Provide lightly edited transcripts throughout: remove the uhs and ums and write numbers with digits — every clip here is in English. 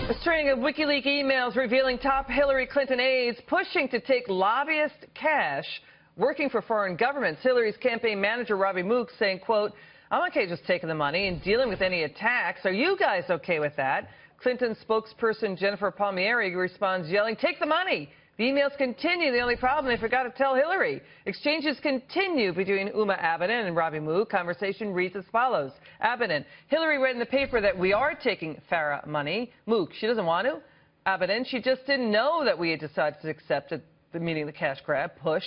A string of WikiLeaks emails revealing top Hillary Clinton aides pushing to take lobbyist cash working for foreign governments. Hillary's campaign manager, Robbie Mook, saying, quote, "I'm okay just taking the money and dealing with any attacks. Are you guys okay with that?" Clinton spokesperson Jennifer Palmieri responds, yelling, "Take the money." The emails continue. The only problem, they forgot to tell Hillary. Exchanges continue between Uma Abedin and Robbie Mook. Conversation reads as follows. Abedin: Hillary read in the paper that we are taking Farah money. Mook: she doesn't want to. Abedin: she just didn't know that we had decided to accept it, the meaning the cash grab push.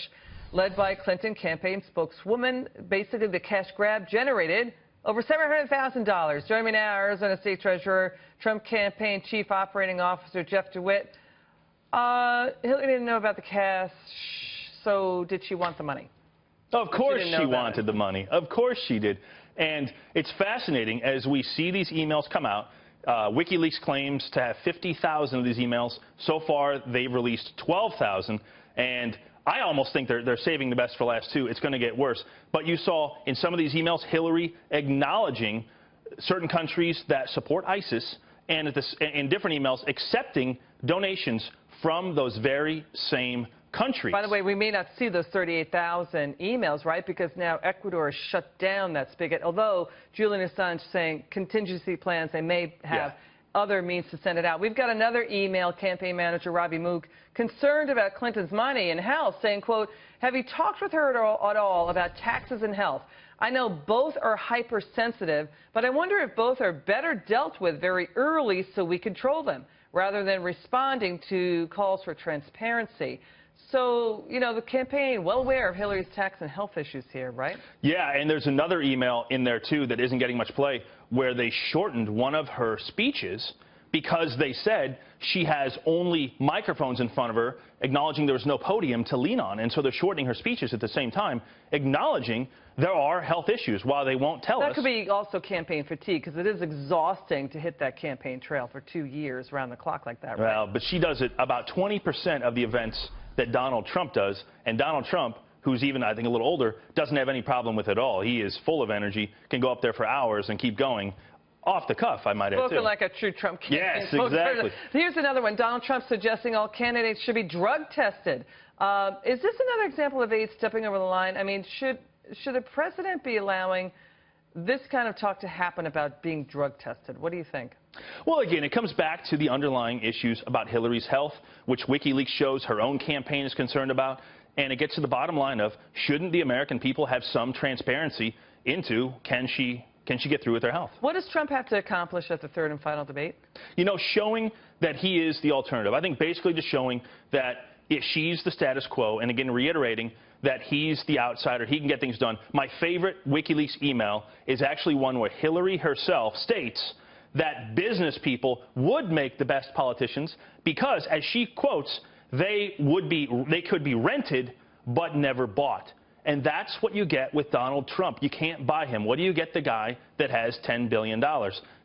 Led by Clinton campaign spokeswoman, basically the cash grab generated over $700,000. Joining me now, Arizona State Treasurer, Trump Campaign Chief Operating Officer Jeff DeWitt. Hillary didn't know about the cash, so did she want the money? Of course she wanted the money. Of course she did. And it's fascinating as we see these emails come out. WikiLeaks claims to have 50,000 of these emails. So far, they've released 12,000. And I almost think they're saving the best for last, too. It's going to get worse. But you saw in some of these emails Hillary acknowledging certain countries that support ISIS, and in different emails accepting donations from those very same countries. By the way, we may not see those 38,000 emails, right? Because now Ecuador has shut down that spigot. Although Julian Assange saying contingency plans, they may have other means to send it out. We've got another email, campaign manager Robbie Mook, concerned about Clinton's money and health, saying, quote, "Have you talked with her at all about taxes and health? I know both are hypersensitive, but I wonder if both are better dealt with very early so we control them, rather than responding to calls for transparency." So, you know, the campaign, well aware of Hillary's tax and health issues here, right? Yeah, and there's another email in there, too, that isn't getting much play, where they shortened one of her speeches because they said she has only microphones in front of her, acknowledging there was no podium to lean on. And so they're shortening her speeches at the same time, acknowledging there are health issues while they won't tell us. That could be also campaign fatigue, because it is exhausting to hit that campaign trail for 2 years around the clock like that, right? Well, but she does it about 20% of the events that Donald Trump does. And Donald Trump, who's even, I think, a little older, doesn't have any problem with it at all. He is full of energy, can go up there for hours and keep going. Off the cuff, I might add, too. Spoken like a true Trump campaign. Yes, exactly. Here's another one. Donald Trump suggesting all candidates should be drug tested. Is this another example of aides stepping over the line? I mean, should the president be allowing this kind of talk to happen about being drug tested? What do you think? Well, again, it comes back to the underlying issues about Hillary's health, which WikiLeaks shows her own campaign is concerned about. And it gets to the bottom line of, shouldn't the American people have some transparency into can she get through with her health? What does Trump have to accomplish at the third and final debate? You know, showing that he is the alternative. I think basically just showing that she's the status quo, and again, reiterating that he's the outsider, he can get things done. My favorite WikiLeaks email is actually one where Hillary herself states that business people would make the best politicians because, as she quotes, they could be rented but never bought. And that's what you get with Donald Trump. You can't buy him. What do you get? The guy that has $10 billion.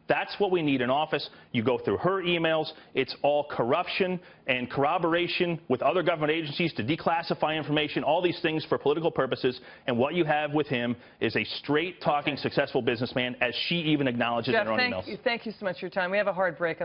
That's what we need in office. You go through her emails. It's all corruption and corroboration with other government agencies to declassify information, all these things for political purposes. And what you have with him is a straight-talking, successful businessman, as she even acknowledges in her own emails. Thank you so much for your time. We have a hard break.